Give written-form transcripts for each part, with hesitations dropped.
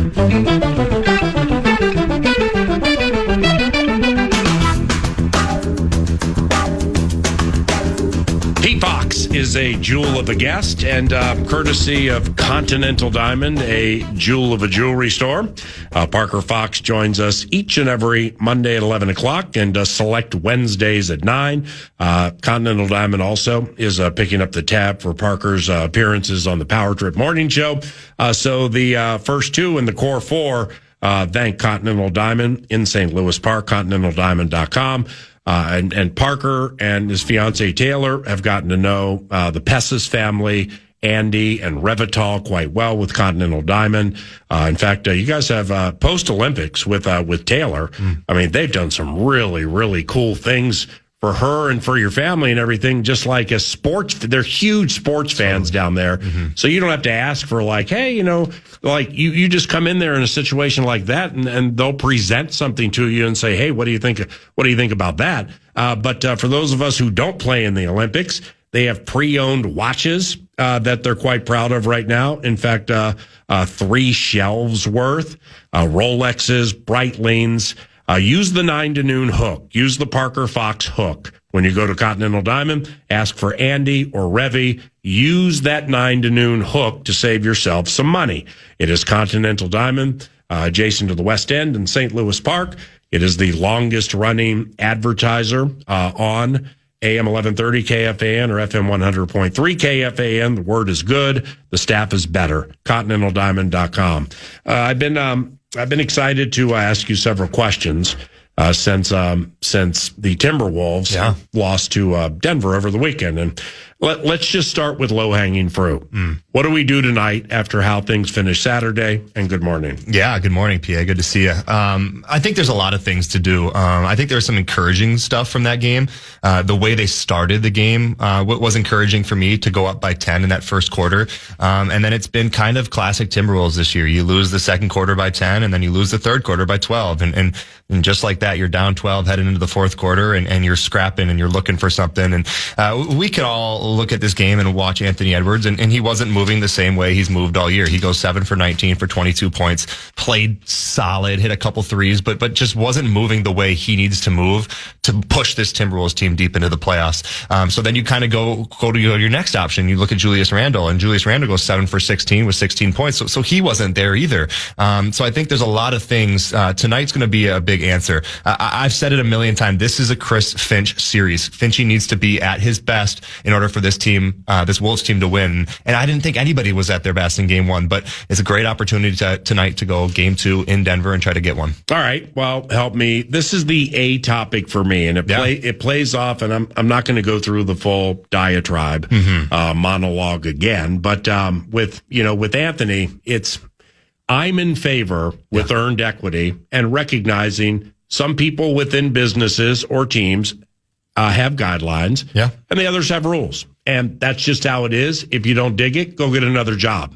Pete Fox is a jewel of a guest, and courtesy of Continental Diamond, a jewel of a jewelry store. Parker Fox joins us each and every Monday at 11 o'clock and select Wednesdays at 9. Continental Diamond also is picking up the tab for Parker's appearances on the Power Trip Morning Show. So the first two in the core four thank Continental Diamond in St. Louis Park, continentaldiamond.com. And Parker and his fiancee Taylor have gotten to know the Pessis family, Andy and Revital, quite well with Continental Diamond. In fact, you guys have post-Olympics with Taylor. I mean, they've done some really, really cool things for her and for your family and everything, just like a sports. They're huge sports fans down there. So you don't have to ask for like, hey, you just come in there in a situation like that and they'll present something to you and say, hey, what do you think? What do you think about that? But for those of us who don't play in the Olympics, they have pre-owned watches that they're quite proud of right now. In fact, 3 shelves worth, Rolexes, Breitlings. Use the 9 to noon hook. Use the Parker Fox hook. When you go to Continental Diamond, ask for Andy or Revy. Use that 9 to noon hook to save yourself some money. It is Continental Diamond, adjacent to the West End in St. Louis Park. It is the longest running advertiser on AM 1130 KFAN or FM 100.3 KFAN. The word is good. The staff is better. ContinentalDiamond.com. I've been excited to ask you several questions since the Timberwolves lost to Denver over the weekend. And let's just start with low-hanging fruit. What do we do tonight after how things finished Saturday? And good morning. Yeah, good morning, PA. Good to see you. I think there's a lot of things to do. I think there's some encouraging stuff from that game. The way they started the game was encouraging for me to go up by 10 in that first quarter. And then it's been kind of classic Timberwolves this year. You lose the second quarter by 10, and then you lose the third quarter by 12. And just like that, you're down 12 heading into the fourth quarter, and you're scrapping and you're looking for something. And we could all look at this game and watch Anthony Edwards, and he wasn't moving the same way he's moved all year. He goes 7 for 19 for 22 points, played solid, hit a couple threes, but just wasn't moving the way he needs to move to push this Timberwolves team deep into the playoffs. So then you kind of go to your next option. You look at Julius Randle, and Julius Randle goes 7 for 16 with 16 points. So he wasn't there either. So I think there's a lot of things. Tonight's going to be a big answer. I've said it a million times. This is a Chris Finch series. Finchy needs to be at his best in order for this team, this Wolves team, to win. And I didn't think anybody was at their best in game 1, but it's a great opportunity tonight to go game 2 in Denver and try to get one. All right. Well, help me. This is the A topic for me, and it plays off, and I'm not going to go through the full diatribe monologue again, but with Anthony, I'm in favor with earned equity and recognizing some people within businesses or teams have guidelines, and the others have rules. And that's just how it is. If you don't dig it, go get another job.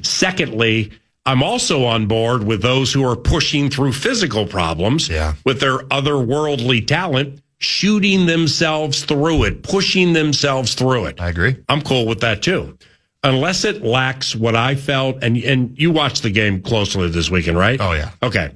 Secondly, I'm also on board with those who are pushing through physical problems with their otherworldly talent, shooting themselves through it, pushing themselves through it. I agree. I'm cool with that too. Unless it lacks what I felt, and you watched the game closely this weekend, right? Oh, yeah. Okay.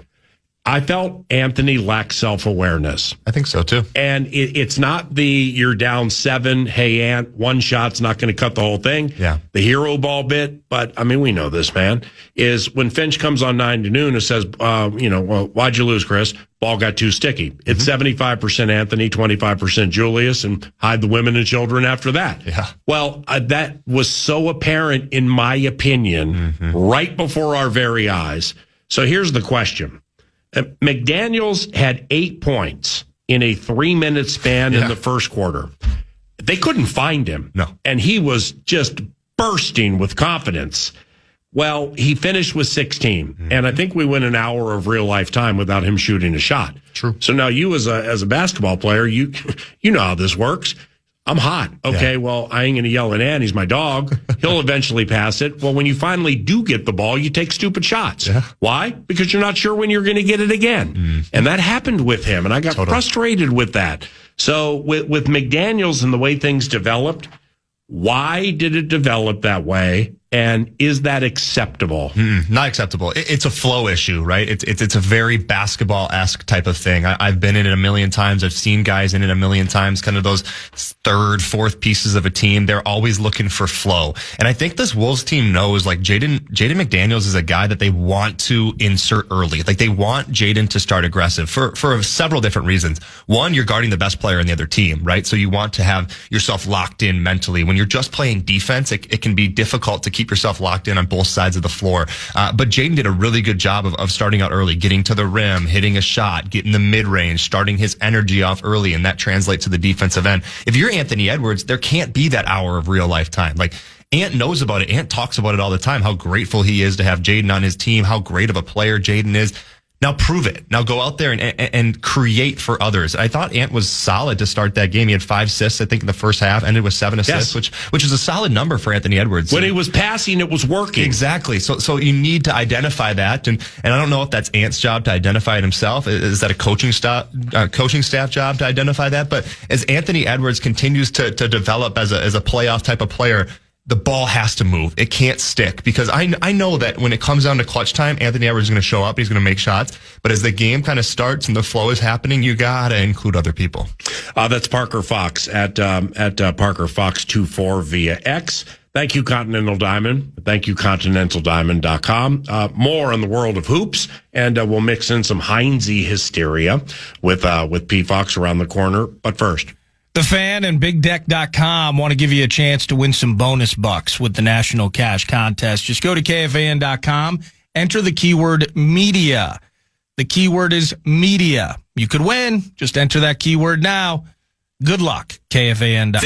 I felt Anthony lacked self-awareness. I think so, too. And it's not you're down 7, hey, Ant, one shot's not going to cut the whole thing. Yeah. The hero ball bit, but, I mean, we know this, man, is when Finch comes on 9 to noon and says, well, why'd you lose, Chris? Ball got too sticky. It's 75% Anthony, 25% Julius, and hide the women and children after that. Yeah. Well, that was so apparent, in my opinion, right before our very eyes. So here's the question. McDaniels had 8 points in a 3-minute span in the first quarter. They couldn't find him. No. And he was just bursting with confidence. Well, he finished with 16. And I think we went an hour of real life time without him shooting a shot. True. So now you as a basketball player, you know how this works. I'm hot. Okay, well, I ain't going to yell at Ann. He's my dog. He'll eventually pass it. Well, when you finally do get the ball, you take stupid shots. Yeah. Why? Because you're not sure when you're going to get it again. And that happened with him, and I got frustrated with that. So with McDaniels and the way things developed, why did it develop that way? And is that acceptable? Not acceptable. It's a flow issue, right? It's a very basketball-esque type of thing. I've been in it a million times. I've seen guys in it a million times, kind of those third, fourth pieces of a team. They're always looking for flow. And I think this Wolves team knows, like, Jaden McDaniels is a guy that they want to insert early. Like, they want Jaden to start aggressive for several different reasons. One, you're guarding the best player in the other team, right? So you want to have yourself locked in mentally. When you're just playing defense, it can be difficult to keep yourself locked in on both sides of the floor. But Jaden did a really good job of starting out early, getting to the rim, hitting a shot, getting the mid-range, starting his energy off early, and that translates to the defensive end. If you're Anthony Edwards, there can't be that hour of real life time. Like, Ant knows about it. Ant talks about it all the time, how grateful he is to have Jaden on his team, how great of a player Jaden is. Now prove it. Now go out there and create for others. I thought Ant was solid to start that game. He had 5 assists, I think, in the first half, ended with 7 assists, which is a solid number for Anthony Edwards. When he was passing, it was working. Exactly. So you need to identify that. And I don't know if that's Ant's job to identify it himself. Is that a coaching staff job to identify that? But as Anthony Edwards continues to develop as a playoff type of player, the ball has to move. It can't stick, because I know that when it comes down to clutch time, Anthony Edwards is going to show up. He's going to make shots. But as the game kind of starts and the flow is happening, you got to include other people. That's Parker Fox at Parker Fox 24 via X. Thank you, Continental Diamond. Thank you, ContinentalDiamond.com. More on the world of hoops, and we'll mix in some Heinze hysteria with P. Fox around the corner. But first, The Fan and BigDeck.com want to give you a chance to win some bonus bucks with the National Cash Contest. Just go to KFAN.com, enter the keyword media. The keyword is media. You could win. Just enter that keyword now. Good luck, KFAN.com.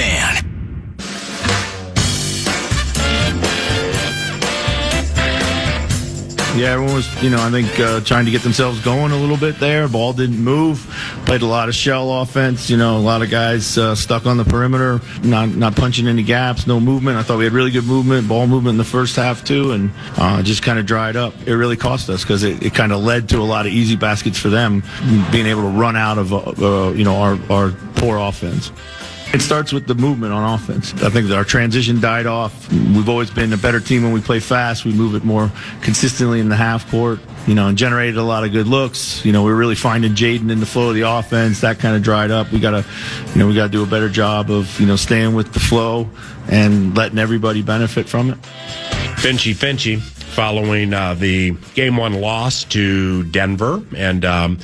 Yeah, everyone was, I think trying to get themselves going a little bit there. Ball didn't move. Played a lot of shell offense. A lot of guys stuck on the perimeter, not punching any gaps, no movement. I thought we had really good movement, ball movement in the first half too, and just kind of dried up. It really cost us because it kind of led to a lot of easy baskets for them, being able to run out of our poor offense. It starts with the movement on offense. I think that our transition died off. We've always been a better team when we play fast. We move it more consistently in the half court, and generated a lot of good looks. We're really finding Jaden in the flow of the offense. That kind of dried up. We gotta do a better job of, staying with the flow and letting everybody benefit from it. Finchy, following the Game 1 loss to Denver. And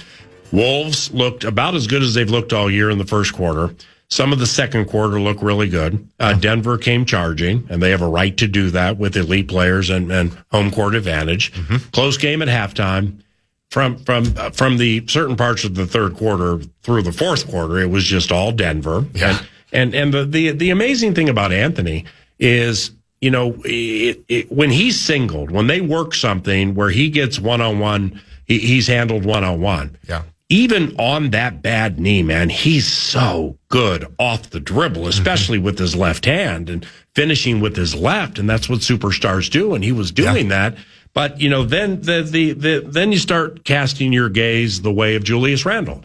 Wolves looked about as good as they've looked all year in the first quarter. Some of the second quarter looked really good. Denver came charging, and they have a right to do that with elite players and home court advantage. Mm-hmm. Close game at halftime. From the certain parts of the third quarter through the fourth quarter, it was just all Denver. Yeah. And the amazing thing about Anthony is, when he's singled, when they work something where he gets one-on-one, he's handled one-on-one. Yeah. Even on that bad knee, man, he's so good off the dribble, especially with his left hand and finishing with his left. And that's what superstars do. And he was doing that. But, then then you start casting your gaze the way of Julius Randle.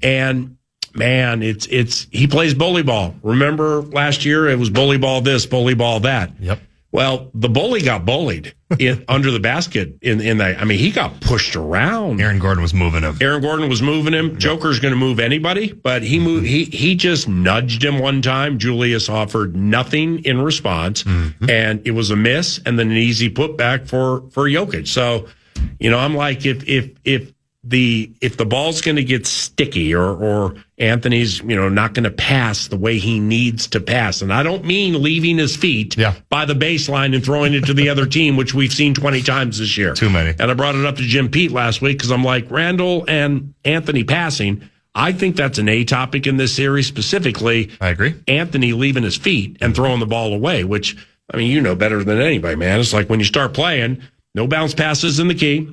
And man, he plays bully ball. Remember last year it was bully ball this, bully ball that. Yep. Well, the bully got bullied under the basket in that. I mean, he got pushed around. Aaron Gordon was moving him. Yep. Joker's going to move anybody, but he moved. He just nudged him one time. Julius offered nothing in response, and it was a miss, and then an easy putback for Jokic. So, I'm like, if the ball's going to get sticky or Anthony's, not going to pass the way he needs to pass. And I don't mean leaving his feet by the baseline and throwing it to the other team, which we've seen 20 times this year. Too many. And I brought it up to Jim Pete last week because I'm like, Randall and Anthony passing, I think that's an A topic in this series specifically. I agree. Anthony leaving his feet and throwing the ball away, which, better than anybody, man. It's like when you start playing, No bounce passes in the key.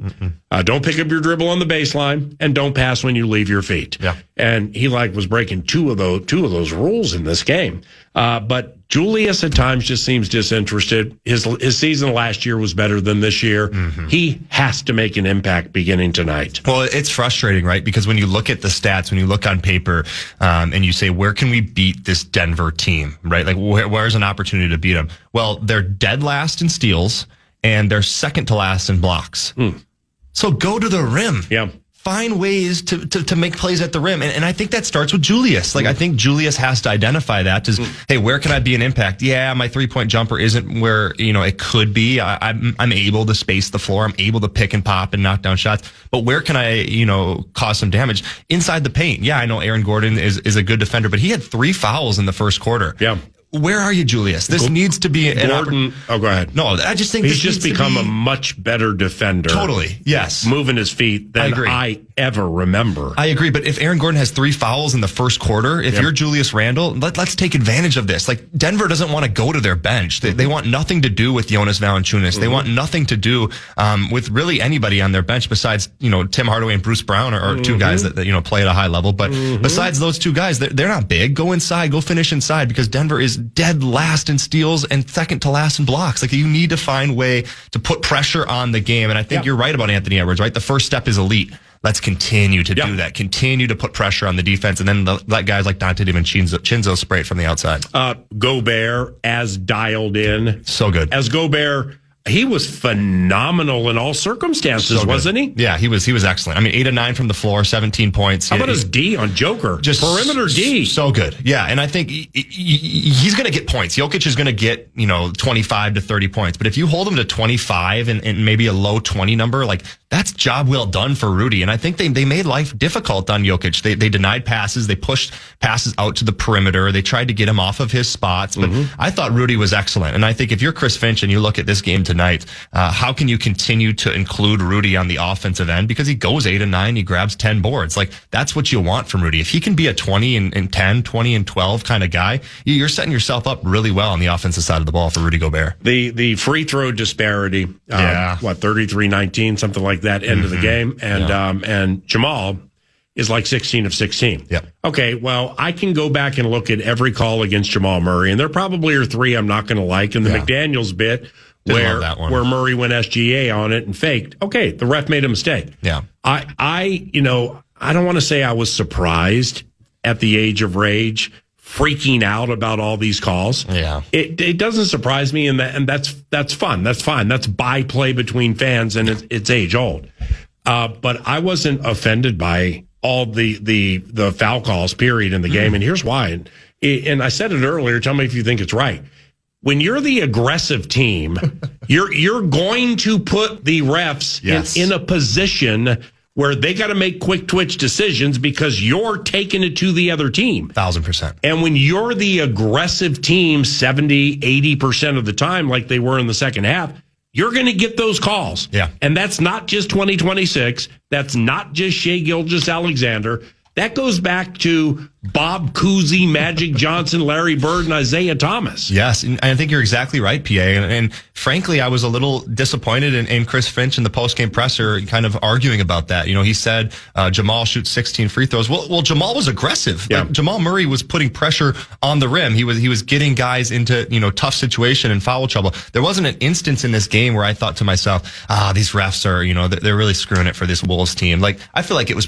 Don't pick up your dribble on the baseline, and don't pass when you leave your feet. Yeah. And he was breaking two of those rules in this game. But Julius at times just seems disinterested. His season last year was better than this year. He has to make an impact beginning tonight. Well, it's frustrating, right? Because when you look at the stats, when you look on paper, and you say, where can we beat this Denver team, right? Like, where's an opportunity to beat them? Well, they're dead last in steals, and they're second to last in blocks. So go to the rim. Yeah. Find ways to make plays at the rim. And I think that starts with Julius. Like, I think Julius has to identify that as, hey, where can I be an impact? Yeah, my 3-point jumper isn't where, it could be. I'm able to space the floor. I'm able to pick and pop and knock down shots. But where can I, cause some damage? Inside the paint. Yeah, I know Aaron Gordon is a good defender, but he had 3 fouls in the first quarter. Yeah. Where are you, Julius? This needs to be an Gordon. Go ahead. No, I just think he's just become a much better defender. Totally. Yes. Moving his feet than I ever remember. I agree. But if Aaron Gordon has 3 fouls in the first quarter, if you're Julius Randle, let's take advantage of this. Like, Denver doesn't want to go to their bench. They want nothing to do with Jonas Valanciunas. They want nothing to do with really anybody on their bench besides, Tim Hardaway and Bruce Brown are 2 guys that play at a high level. But besides those 2 guys, they're not big. Go inside. Go finish inside, because Denver is dead last in steals and second to last in blocks. Like, you need to find a way to put pressure on the game. And I think you're right about Anthony Edwards, right? The first step is elite. Let's continue to do that. Continue to put pressure on the defense, and then let guys like Dante DiVincenzo spray it from the outside. Gobert, as dialed in. So good. As Gobert, he was phenomenal in all circumstances, wasn't he? Yeah, he was excellent. I mean, 8 of 9 from the floor, 17 points. How about his D on Joker? Just perimeter D. So good. Yeah, and I think he's going to get points. Jokic is going to get, 25 to 30 points. But if you hold him to 25 and maybe a low 20 number, like, that's job well done for Rudy. And I think they made life difficult on Jokic. They denied passes. They pushed passes out to the perimeter. They tried to get him off of his spots. But I thought Rudy was excellent. And I think if you're Chris Finch and you look at this game tonight, how can you continue to include Rudy on the offensive end? Because he goes 8 and 9, he grabs 10 boards. Like, that's what you want from Rudy. If he can be a 20 and 10, 20 and 12 kind of guy, you're setting yourself up really well on the offensive side of the ball for Rudy Gobert. The free throw disparity, 33-19, something like that, end of the game. And Jamal is like 16 of 16. Yep. Okay, well, I can go back and look at every call against Jamal Murray, and there probably are 3 I'm not going to like. And the McDaniels bit, where Murray went SGA on it and faked. Okay, the ref made a mistake. Yeah. I don't want to say I was surprised at the age of rage, freaking out about all these calls. Yeah. It doesn't surprise me, and that's fun. That's fine. That's by play between fans, and it's age old. But I wasn't offended by all the foul calls, period, in the game. And here's why. And I said it earlier. Tell me if you think it's right. When you're the aggressive team, you're going to put the refs in a position where they got to make quick twitch decisions because you're taking it to the other team. 1,000%. And when you're the aggressive team 70, 80% of the time, like they were in the second half, you're going to get those calls. Yeah. And that's not just 2026. That's not just Shai Gilgeous-Alexander. That goes back to Bob Cousy, Magic Johnson, Larry Bird, and Isaiah Thomas. Yes, and I think you're exactly right, PA. And frankly, I was a little disappointed in Chris Finch in the postgame presser kind of arguing about that. He said Jamal shoots 16 free throws. Well, Jamal was aggressive. Yeah. Like, Jamal Murray was putting pressure on the rim. He was getting guys into tough situation and foul trouble. There wasn't an instance in this game where I thought to myself, these refs are they're really screwing it for this Wolves team. Like, I feel like it was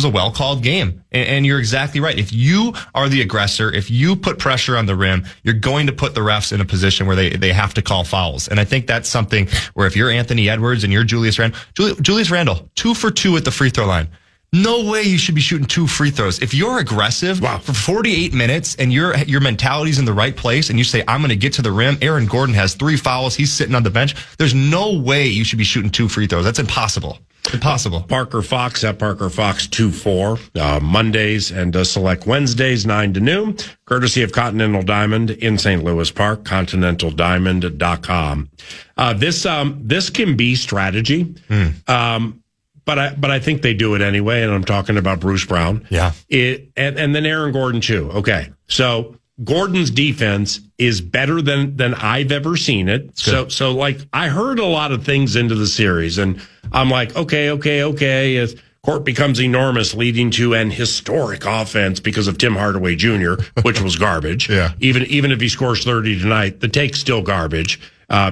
a well called game, and you're exactly right. If you are the aggressor, if you put pressure on the rim, you're going to put the refs in a position where they have to call fouls. And I think that's something where if you're Anthony Edwards and you're Julius Randle, 2 for 2 at the free throw line. No way you should be shooting 2 free throws. If you're aggressive for 48 minutes and your mentality's in the right place and you say, I'm going to get to the rim, Aaron Gordon has 3 fouls, he's sitting on the bench. There's no way you should be shooting 2 free throws. That's impossible. Impossible. Parker Fox at Parker Fox 24 Mondays and select Wednesdays 9 to noon, courtesy of Continental Diamond in St. Louis Park, continentaldiamond.com. This can be strategy. But I think they do it anyway, and I'm talking about Bruce Brown. Yeah. And then Aaron Gordon too. Okay. So Gordon's defense is better than I've ever seen it. So like I heard a lot of things into the series, and I'm like, okay. As Court becomes enormous, leading to an historic offense because of Tim Hardaway Jr., which was garbage. Yeah. Even if he scores 30 tonight, the take's still garbage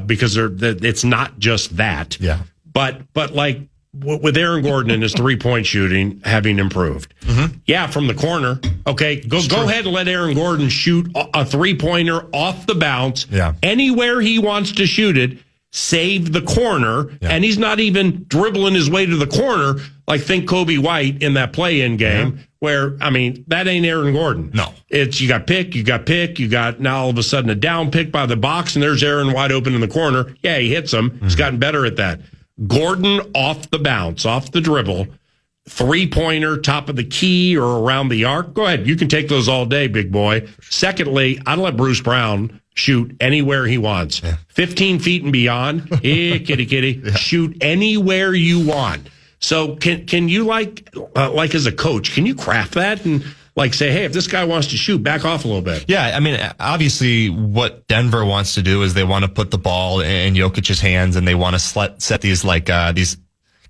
because it's not just that. Yeah. But like with Aaron Gordon and his 3-point shooting having improved. Mm-hmm. Yeah, from the corner. Okay, go ahead and let Aaron Gordon shoot a 3-pointer off the bounce. Yeah. Anywhere he wants to shoot it, save the corner. Yeah. And he's not even dribbling his way to the corner like think Kobe White in that play-in game where, I mean, that ain't Aaron Gordon. No. It's you got now all of a sudden a down pick by the box and there's Aaron wide open in the corner. Yeah, he hits him. Mm-hmm. He's gotten better at that. Gordon off the bounce, off the dribble, 3-pointer, top of the key or around the arc. Go ahead. You can take those all day, big boy. Secondly, I'd let Bruce Brown shoot anywhere he wants. Yeah. 15 feet and beyond. Kitty. Yeah. Shoot anywhere you want. So can you like as a coach, can you craft that and like say, hey, if this guy wants to shoot, back off a little bit? Yeah, I mean, obviously what Denver wants to do is they want to put the ball in Jokic's hands and they want to set these these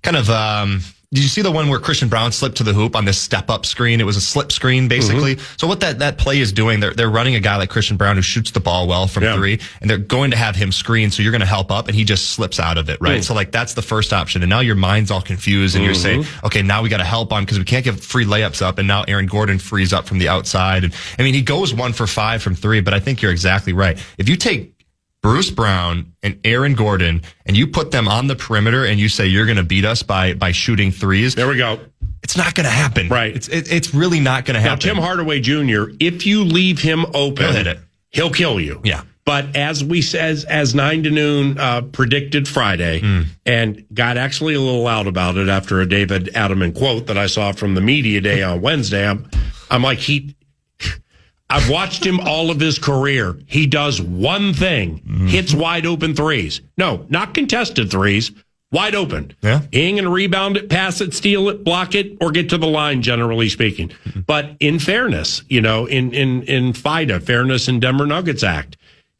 kind of did you see the one where Christian Brown slipped to the hoop on this step-up screen? It was a slip screen, basically. Mm-hmm. So what that play is doing, they're running a guy like Christian Brown who shoots the ball well from three, and they're going to have him screen, so you're going to help up, and he just slips out of it, right? So, like, that's the first option. And now your mind's all confused, and you're saying, okay, now we got to help on because we can't give free layups up, and now Aaron Gordon frees up from the outside. And I mean, he goes 1 for 5 from 3, but I think you're exactly right. If you take Bruce Brown and Aaron Gordon, and you put them on the perimeter and you say you're going to beat us by shooting threes. There we go. It's not going to happen. Right. It's really not going to happen. Now, Tim Hardaway Jr., if you leave him open, he'll kill you. Yeah. But as 9 to noon predicted Friday, and got actually a little loud about it after a David Adelman quote that I saw from the media day on Wednesday, I'm like, I've watched him all of his career. He does one thing, hits wide open threes. No, not contested threes, wide open. Yeah. He ain't going to rebound it, pass it, steal it, block it, or get to the line, generally speaking. But in fairness, in FIDA, Fairness in Denver Nuggets Act,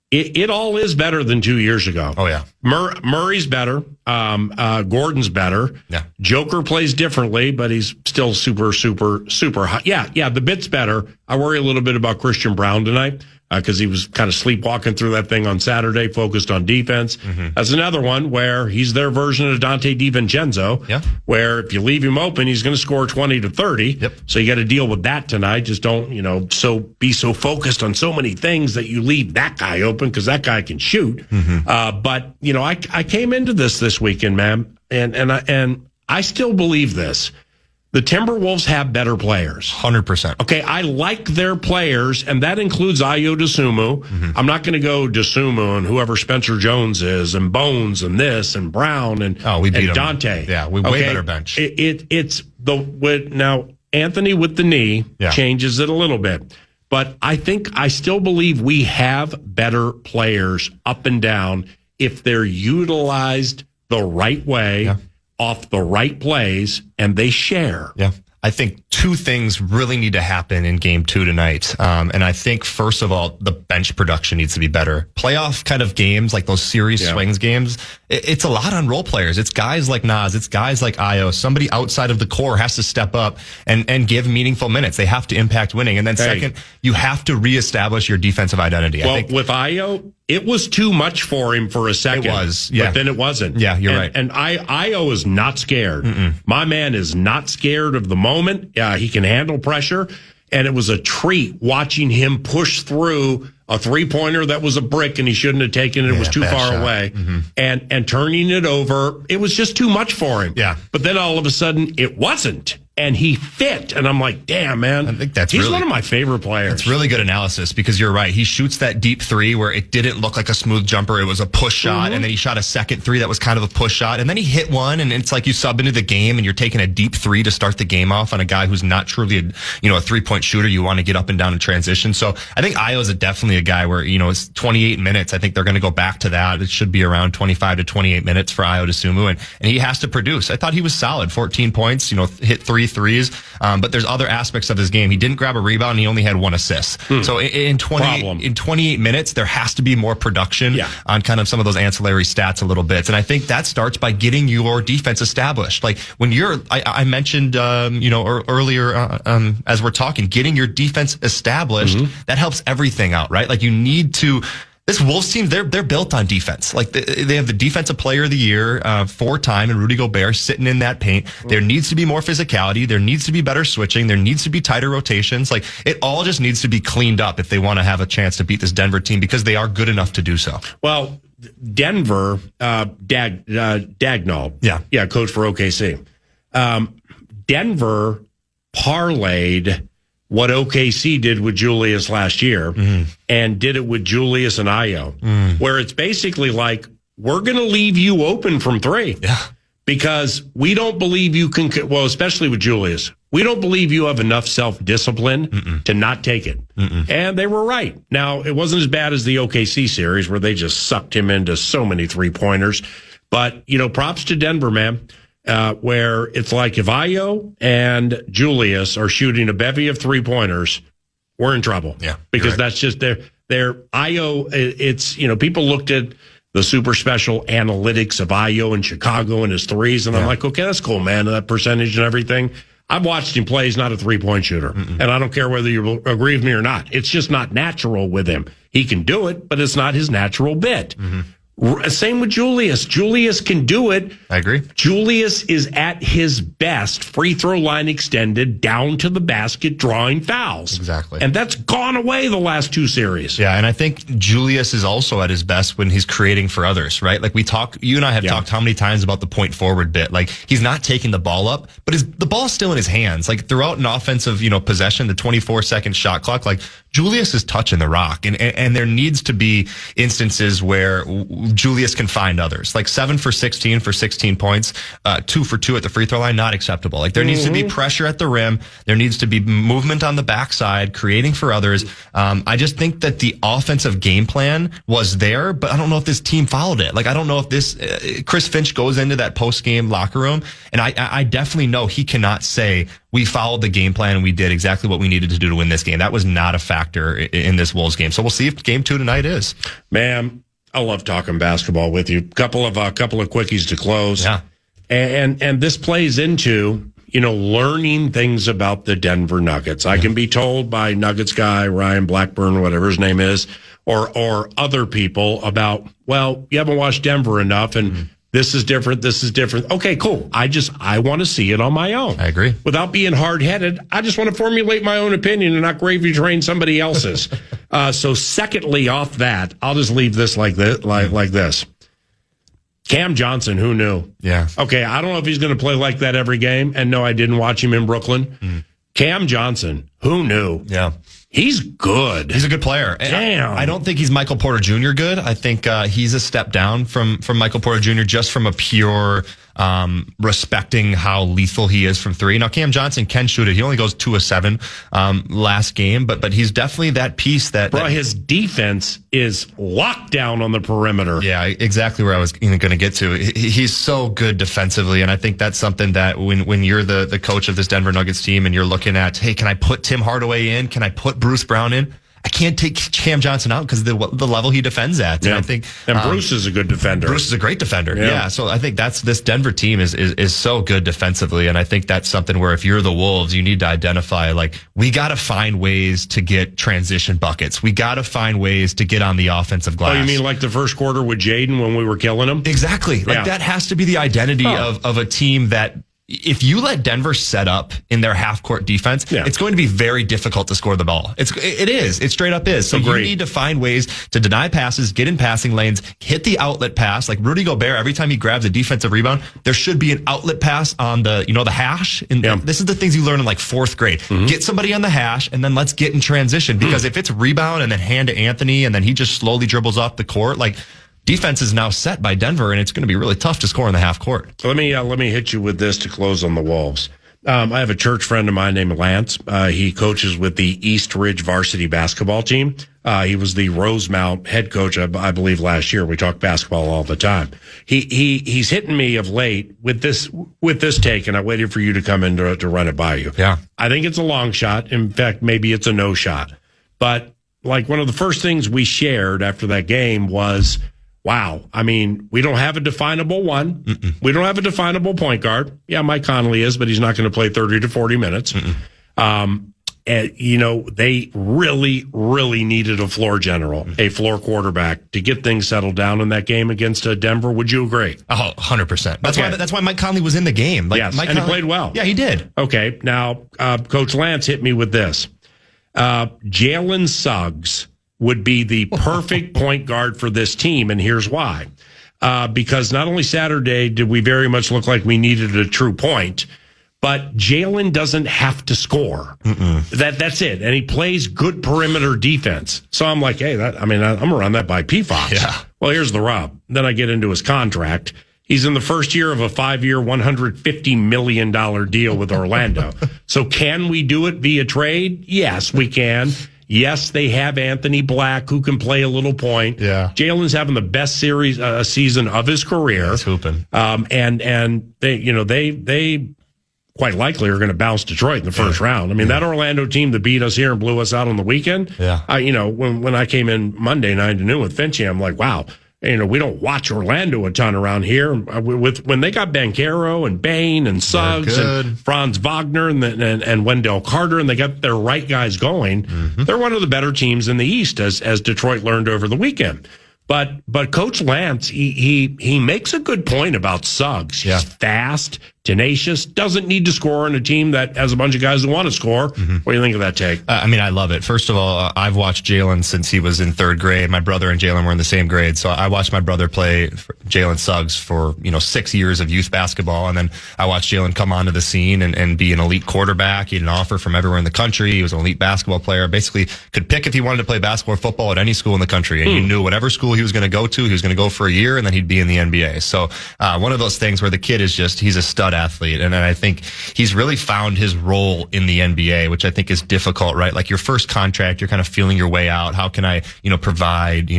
it all is better than 2 years ago. Oh, yeah. Murray's better. Gordon's better. Yeah. Joker plays differently, but he's still super hot. Yeah, the bit's better. I worry a little bit about Christian Brown tonight because he was kind of sleepwalking through that thing on Saturday, focused on defense. That's another one where he's their version of Dante DiVincenzo, where if you leave him open, he's going to score 20 to 30. Yep. So you got to deal with that tonight. Just don't, be so focused on so many things that you leave that guy open because that guy can shoot. But, I came into this weekend, man, and I still believe this. The Timberwolves have better players. 100%. Okay, I like their players, and that includes Ayo Dosunmu. I'm not going to go Dosunmu and whoever Spencer Jones is, and Bones, and this, and Brown, and we beat Dante. Yeah, we way better bench. It's now Anthony with the knee changes it a little bit, but I still believe we have better players up and down if they're utilized the right way. Off the right plays, and they share. Yeah. I think two things really need to happen in game 2 tonight. And I think, first of all, the bench production needs to be better. Playoff kind of games, like those series swings games, it's a lot on role players. It's guys like Nas. It's guys like Ayo. Somebody outside of the core has to step up and give meaningful minutes. They have to impact winning. And then second, you have to reestablish your defensive identity. Well, I think with Ayo, it was too much for him for a second. It was, yeah. But then it wasn't. Yeah, you're right. And Ayo is not scared. My man is not scared of the moment. He can handle pressure. And it was a treat watching him push through a 3-pointer that was a brick and he shouldn't have taken it. It was too far away. And turning it over, it was just too much for him. Yeah. But then all of a sudden it wasn't. And he fit. And I'm like, damn, man. I think he's one of my favorite players. It's really good analysis because you're right. He shoots that deep 3 where it didn't look like a smooth jumper. It was a push shot. And then he shot a second 3 that was kind of a push shot. And then he hit one. And it's like you sub into the game and you're taking a deep 3 to start the game off on a guy who's not truly a 3-point shooter. You want to get up and down in transition. So I think Ayo is definitely a guy where, it's 28 minutes. I think they're going to go back to that. It should be around 25 to 28 minutes for Ayo Dosunmu. And he has to produce. I thought he was solid. 14 points, hit 3 3 threes. But there's other aspects of his game. He didn't grab a rebound and he only had 1 assist. So in 28 minutes, there has to be more production on kind of some of those ancillary stats a little bit. And I think that starts by getting your defense established. Like when I mentioned, earlier, as we're talking, getting your defense established, that helps everything out, right? Like you need to. This Wolves team, they're built on defense. Like they have the defensive player of the year, 4-time, and Rudy Gobert sitting in that paint. There needs to be more physicality. There needs to be better switching. There needs to be tighter rotations. Like it all just needs to be cleaned up if they want to have a chance to beat this Denver team because they are good enough to do so. Well, Denver, Dagnall, coach for OKC. Denver parlayed what OKC did with Julius last year and did it with Julius and Ayo, where it's basically like, we're going to leave you open from 3 because we don't believe you can, well, especially with Julius, we don't believe you have enough self-discipline to not take it. And they were right. Now, it wasn't as bad as the OKC series where they just sucked him into so many 3-pointers. But, props to Denver, man. Where it's like if Ayo and Julius are shooting a bevy of 3-pointers, we're in trouble. Yeah, because that's just their Ayo. It's people looked at the super special analytics of Ayo in Chicago and his threes, and I'm like, okay, that's cool, man, that percentage and everything. I've watched him play. He's not a 3-point shooter, and I don't care whether you agree with me or not. It's just not natural with him. He can do it, but it's not his natural bit. Same with Julius. Julius can do it. I agree. Julius is at his best, free throw line extended, down to the basket, drawing fouls. Exactly. And that's gone away the last 2 series. Yeah, and I think Julius is also at his best when he's creating for others, right? Like you and I have talked how many times about the point forward bit. Like he's not taking the ball up, but the ball's still in his hands. Like throughout an offensive, possession, the 24-second shot clock, like Julius is touching the rock. And there needs to be instances where Julius can find others. Like 7 for 16 for 16 points, 2 for 2 at the free throw line, not acceptable. Like there needs to be pressure at the rim. There needs to be movement on the backside, creating for others. I just think that the offensive game plan was there, but I don't know if this team followed it. Like I don't know if this Chris Finch goes into that post-game locker room, and I definitely know he cannot say we followed the game plan and we did exactly what we needed to do to win this game. That was not a factor in this Wolves game. So we'll see if game 2 tonight is. Man, I love talking basketball with you. Couple of quickies to close. Yeah. And this plays into, learning things about the Denver Nuggets. I can be told by Nuggets guy, Ryan Blackburn, whatever his name is, or other people about, well, you haven't watched Denver enough and this is different. Okay, cool. I want to see it on my own. I agree. Without being hard-headed, I just want to formulate my own opinion and not gravy train somebody else's. So secondly, off that, I'll just leave this like this. Cam Johnson, who knew? Yeah. Okay, I don't know if he's going to play like that every game. And no, I didn't watch him in Brooklyn. Cam Johnson, who knew? Yeah. He's good. He's a good player. Damn. I don't think he's Michael Porter Jr. good. I think he's a step down from Michael Porter Jr. just from a pure respecting how lethal he is from 3. Now, Cam Johnson can shoot it. He only goes 2 of 7 last game, but he's definitely that piece that... Bro, his defense is locked down on the perimeter. Yeah, exactly where I was going to get to. He's so good defensively, and I think that's something that when you're the coach of this Denver Nuggets team and you're looking at, hey, can I put Tim Hardaway in? Can I put Bruce Brown in? I can't take Cam Johnson out because of the level he defends at. And I think, Bruce is a good defender. Bruce is a great defender. Yeah. So I think this Denver team is so good defensively. And I think that's something where if you're the Wolves, you need to identify, like, we got to find ways to get transition buckets. We got to find ways to get on the offensive glass. Oh, you mean like the first quarter with Jaden when we were killing him? Exactly. Like that has to be the identity of a team that, if you let Denver set up in their half-court defense, it's going to be very difficult to score the ball. It straight up is. So you need to find ways to deny passes, get in passing lanes, hit the outlet pass. Like Rudy Gobert, every time he grabs a defensive rebound, there should be an outlet pass on the hash. And this is the things you learn in like 4th grade. Get somebody on the hash, and then let's get in transition. Because if it's rebound and then hand to Anthony, and then he just slowly dribbles off the court, like, defense is now set by Denver, and it's going to be really tough to score in the half court. Let me hit you with this to close on the Wolves. I have a church friend of mine named Lance. He coaches with the East Ridge varsity basketball team. He was the Rosemount head coach, I believe, last year. We talk basketball all the time. He's hitting me of late with this take, and I waited for you to come in to run it by you. Yeah. I think it's a long shot. In fact, maybe it's a no shot. But like one of the first things we shared after that game was, wow, I mean, we don't have a definable one. We don't have a definable point guard. Yeah, Mike Conley is, but he's not going to play 30 to 40 minutes. And, they really, really needed a floor general, a floor quarterback to get things settled down in that game against Denver. Would you agree? Oh, 100%. That's why Mike Conley was in the game. Yes, Mike and Conley, he played well. Yeah, he did. Okay, now, Coach Lance hit me with this. Jalen Suggs would be the perfect point guard for this team, and here's why. Because not only Saturday did we very much look like we needed a true point, but Jalen doesn't have to score. That's it. And he plays good perimeter defense. So I'm like, hey, I'm going to run that by P-Fox. Yeah. Well, here's the rub. Then I get into his contract. He's in the first year of a 5-year, $150 million deal with Orlando. So can we do it via trade? Yes, we can. Yes, they have Anthony Black, who can play a little point. Yeah. Jalen's having the best season of his career. He's hooping. And they quite likely are going to bounce Detroit in the first round. I mean, that Orlando team that beat us here and blew us out on the weekend. Yeah. When I came in Monday night to noon with Finchy, I'm like, wow. We don't watch Orlando a ton around here. When they got Banchero and Bain and Suggs and Franz Wagner and Wendell Carter, and they got their right guys going, they're one of the better teams in the East, as Detroit learned over the weekend. But Coach Lance, he makes a good point about Suggs. He's fast, tenacious, doesn't need to score on a team that has a bunch of guys who want to score. What do you think of that take? I love it. First of all, I've watched Jalen since he was in third grade. My brother and Jalen were in the same grade. So I watched my brother play Jalen Suggs for, 6 years of youth basketball. And then I watched Jalen come onto the scene and be an elite quarterback. He had an offer from everywhere in the country. He was an elite basketball player. Basically could pick if he wanted to play basketball or football at any school in the country. And you knew whatever school he was going to go to, he was going to go for a year, and then he'd be in the NBA. So one of those things where the kid is he's a stud athlete. And I think he's really found his role in the NBA, which I think is difficult, right? Like your first contract, you're kind of feeling your way out. How can I, provide,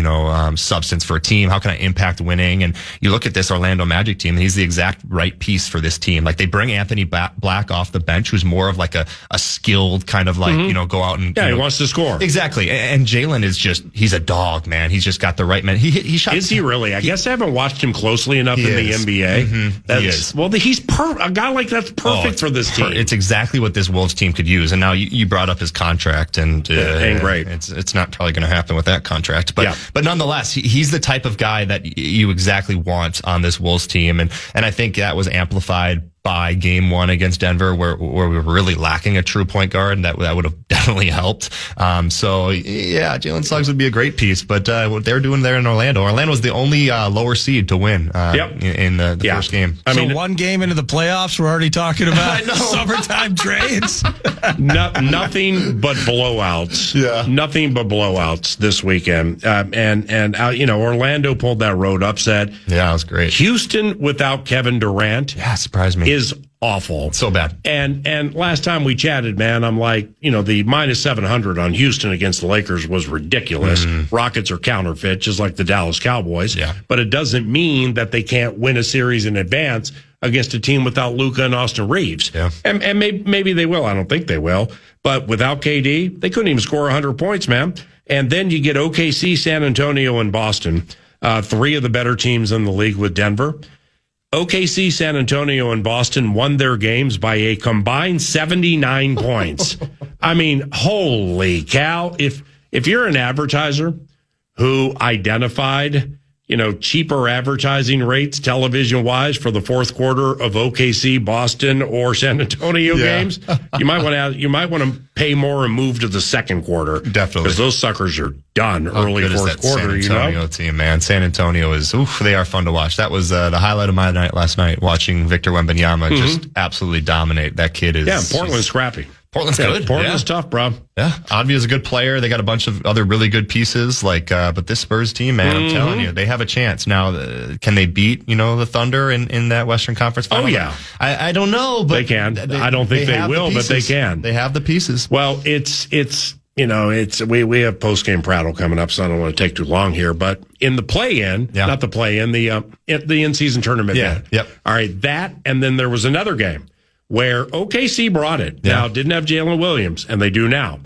substance for a team? How can I impact winning? And you look at this Orlando Magic team, and he's the exact right piece for this team. Like they bring Anthony Black off the bench, who's more of like a skilled kind of like, go out and. Yeah, he wants to score. Exactly. And Jalen is he's a dog, man. He's just got the right man. He shot. Is he really? I guess I haven't watched him closely enough in the NBA. He is. Well, he's a guy like that's perfect for this team. It's exactly what this Wolves team could use. And now you brought up his contract, and ain't great. It's not probably going to happen with that contract. But nonetheless, he's the type of guy that you exactly want on this Wolves team. And I think that was amplified by game one against Denver, where we were really lacking a true point guard, and that would have definitely helped. Jalen Suggs would be a great piece, but what they're doing there in Orlando was the only lower seed to win in the first game. One game into the playoffs, we're already talking about summertime trades. Nothing but blowouts. Yeah, nothing but blowouts this weekend. Orlando pulled that road upset. Yeah, it was great. Houston without Kevin Durant. Yeah, surprised me. Is awful. So bad. And last time we chatted, man, I'm like, the minus 700 on Houston against the Lakers was ridiculous. Rockets are counterfeit, just like the Dallas Cowboys. Yeah. But it doesn't mean that they can't win a series in advance against a team without Luka and Austin Reeves. Yeah. And maybe they will. I don't think they will. But without KD, they couldn't even score 100 points, man. And then you get OKC, San Antonio, and Boston, three of the better teams in the league with Denver. OKC, San Antonio, and Boston won their games by a combined 79 points. I mean, holy cow. If you're an advertiser who identified, cheaper advertising rates television-wise for the fourth quarter of OKC, Boston, or San Antonio games, you might want to pay more and move to the second quarter. Definitely. Because those suckers are done early fourth quarter. San Antonio team, man. San Antonio they are fun to watch. That was the highlight of my night last night, watching Victor Wembanyama just absolutely dominate. That kid is. Yeah, Portland's scrappy. Portland's good. Portland's tough, bro. Yeah, Advi is a good player. They got a bunch of other really good pieces. But this Spurs team, man, I'm telling you, they have a chance. Now, can they beat the Thunder in that Western Conference final? Oh yeah, I don't know, but they can. I don't think they will, but they can. They have the pieces. Well, it's we have post game prattle coming up, so I don't want to take too long here. But in the play-in, not the play-in, the in-season tournament. Yep. All right, that, and then there was another game where OKC brought it. Yeah. Now, didn't have Jalen Williams, and they do now.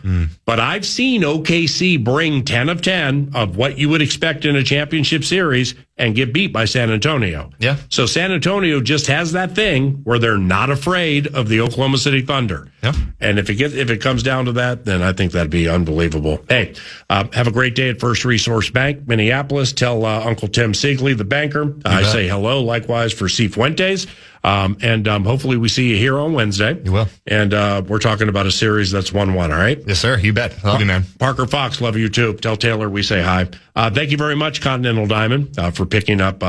But I've seen OKC bring 10 of 10 of what you would expect in a championship series and get beat by San Antonio. Yeah. So San Antonio just has that thing where they're not afraid of the Oklahoma City Thunder. Yeah. And if it comes down to that, then I think that'd be unbelievable. Hey, have a great day at First Resource Bank, Minneapolis. Tell Uncle Tim Sigley, the banker, I say hello. Likewise for C. Fuentes. And hopefully we see you here on Wednesday. You will. And we're talking about a series that's 1-1, all right? Yes, sir. You bet. Love you, man. Parker Fox, love you too. Tell Taylor we say hi. Thank you very much, Continental Diamond, for picking up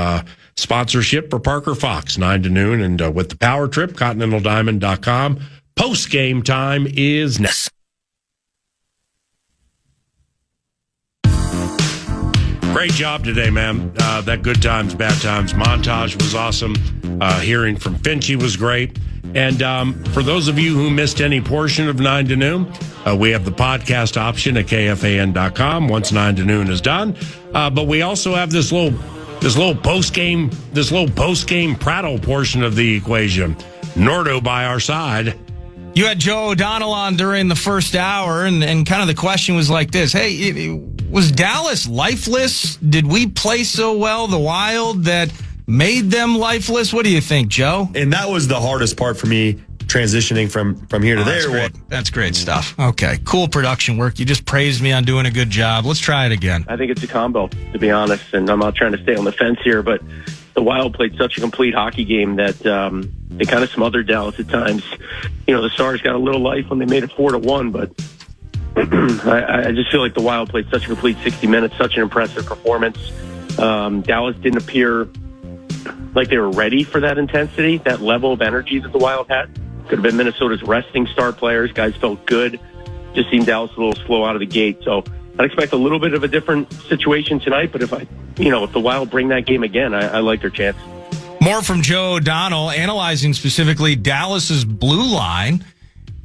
sponsorship for Parker Fox, 9 to noon. And with the Power Trip, ContinentalDiamond.com. Post-game time is next. Great job today, man. That good times, bad times montage was awesome. Hearing from Finchy was great. And for those of you who missed any portion of 9 to noon, we have the podcast option at KFAN.com once 9 to noon is done. But we also have this little post-game prattle portion of the equation. Nordo by our side. You had Joe O'Donnell on during the first hour, and kind of the question was like this. Hey, was Dallas lifeless? Did we play so well, the Wild, that made them lifeless? What do you think, Joe? And that was the hardest part for me, transitioning from here to there. That's great stuff. Okay, cool production work. You just praised me on doing a good job. Let's try it again. I think it's a combo, to be honest, and I'm not trying to stay on the fence here, but the Wild played such a complete hockey game that they kind of smothered Dallas at times. The Stars got a little life when they made it 4-1, but I just feel like the Wild played such a complete 60 minutes, such an impressive performance. Dallas didn't appear like they were ready for that intensity, that level of energy that the Wild had. Could have been Minnesota's resting star players. Guys felt good. Just seemed Dallas a little slow out of the gate. So I'd expect a little bit of a different situation tonight, but if the Wild bring that game again, I like their chance. More from Joe O'Donnell, analyzing specifically Dallas's blue line.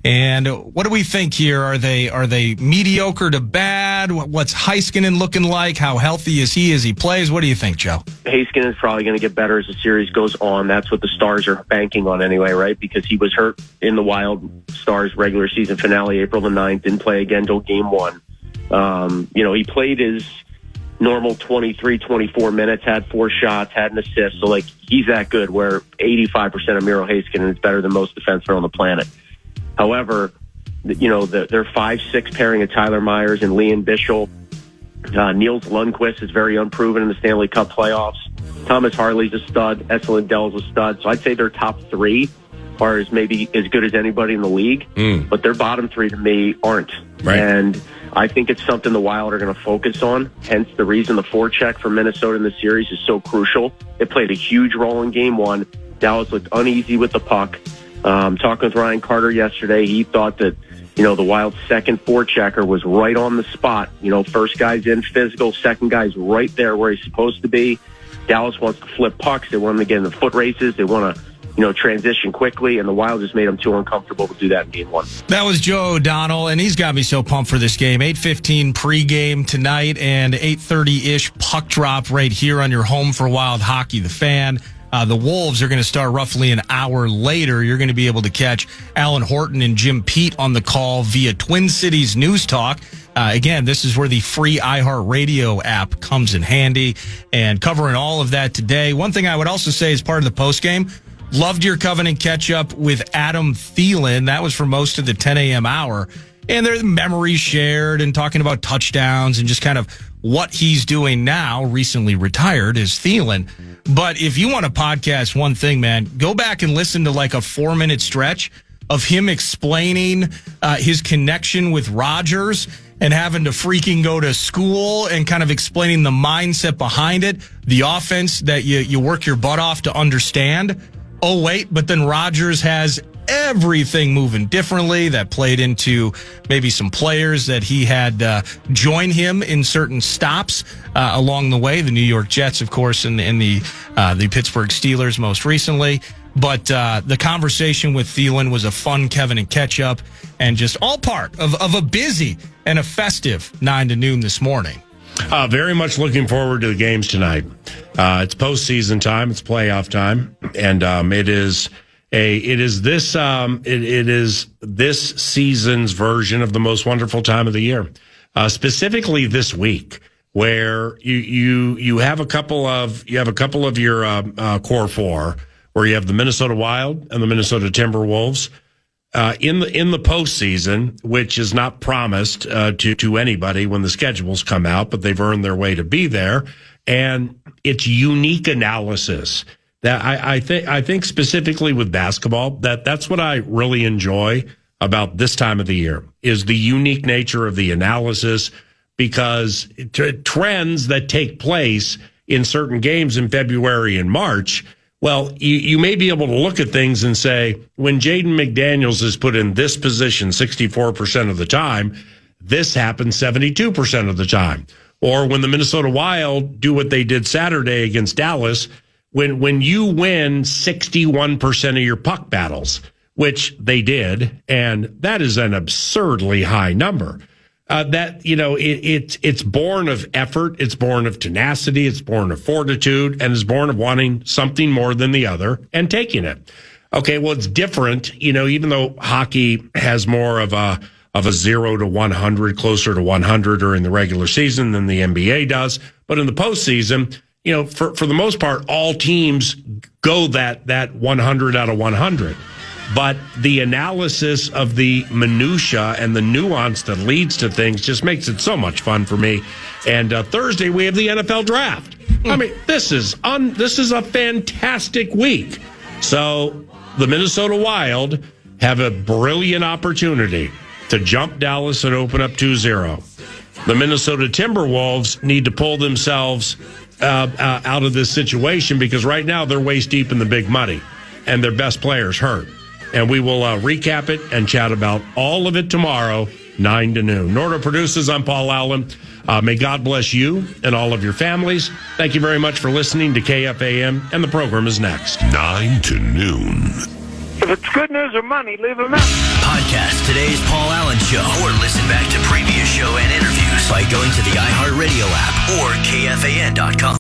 And what do we think here? Are they mediocre to bad? What's Heiskanen looking like? How healthy is he as he plays? What do you think, Joe? Heiskanen is probably going to get better as the series goes on. That's what the Stars are banking on anyway, right? Because he was hurt in the Wild Stars regular season finale, April the 9th, didn't play again until game 1. He played his normal 23, 24 minutes, had 4 shots, had an assist. So, he's that good, where 85% of Miro Heiskanen is better than most defensemen on the planet. However, their 5-6 pairing of Tyler Myers and Leon Bischel, Niels Lundqvist is very unproven in the Stanley Cup playoffs. Thomas Harley's a stud. Esa Lindell's a stud. So I'd say their top 3 are maybe as good as anybody in the league, but their bottom 3 to me aren't. Right. And I think it's something the Wild are going to focus on. Hence the reason the forecheck for Minnesota in the series is so crucial. It played a huge role in game 1. Dallas looked uneasy with the puck. Talking with Ryan Carter yesterday, he thought that, the Wild's second forechecker was right on the spot. First guy's in physical, second guy's right there where he's supposed to be. Dallas wants to flip pucks. They want to get in the foot races. They want to, transition quickly, and the Wild just made them too uncomfortable to do that in game 1. That was Joe O'Donnell, and he's got me so pumped for this game. 8:15 pregame tonight and 8:30-ish puck drop right here on your home for Wild Hockey, The Fan. The Wolves are going to start roughly an hour later. You're going to be able to catch Alan Horton and Jim Pete on the call via Twin Cities News Talk. Again, this is where the free iHeartRadio app comes in handy, and covering all of that today. One thing I would also say as part of the postgame, loved your Covenant catch-up with Adam Thielen. That was for most of the 10 a.m. hour. And there's memories shared and talking about touchdowns and just kind of what he's doing now, recently retired, is Thielen. But if you want to podcast one thing, man, go back and listen to a 4-minute stretch of him explaining his connection with Rodgers and having to freaking go to school and kind of explaining the mindset behind it, the offense that you work your butt off to understand. Oh, wait, but then Rodgers has everything moving differently. That played into maybe some players that he had join him in certain stops along the way. The New York Jets, of course, and the Pittsburgh Steelers most recently. But the conversation with Thielen was a fun Kevin and catch-up, and just all part of a busy and a festive 9 to noon this morning. Very much looking forward to the games tonight. It's postseason time. It's playoff time, and it is this season's version of the most wonderful time of the year. Specifically this week, where you have a couple of your core four, where you have the Minnesota Wild and the Minnesota Timberwolves in the postseason, which is not promised to anybody when the schedules come out, but they've earned their way to be there. And it's unique analysis that I think specifically with basketball, that's what I really enjoy about this time of the year, is the unique nature of the analysis, because trends that take place in certain games in February and March, well, you may be able to look at things and say, when Jaden McDaniels is put in this position 64% of the time, this happens 72% of the time. Or when the Minnesota Wild do what they did Saturday against Dallas, when you win 61% of your puck battles, which they did, and that is an absurdly high number. It's born of effort, it's born of tenacity, it's born of fortitude, and it's born of wanting something more than the other and taking it. Okay, well, it's different, even though hockey has more of a 0 to 100, closer to 100 during the regular season than the NBA does. But in the postseason, for the most part, all teams go that 100 out of 100. But the analysis of the minutia and the nuance that leads to things just makes it so much fun for me. And Thursday we have the NFL draft. I mean, this is a fantastic week. So the Minnesota Wild have a brilliant opportunity to jump Dallas and open up 2-0. The Minnesota Timberwolves need to pull themselves out of this situation, because right now they're waist deep in the big money and their best players hurt. And we will recap it and chat about all of it tomorrow, 9 to noon. Nordo produces. I'm Paul Allen. May God bless you and all of your families. Thank you very much for listening to KFAN, and the program is next. 9 to noon. If it's good news or money, leave them out. Podcast today's Paul Allen Show, or listen back to previous show and interviews by going to the iHeartRadio app or KFAN.com.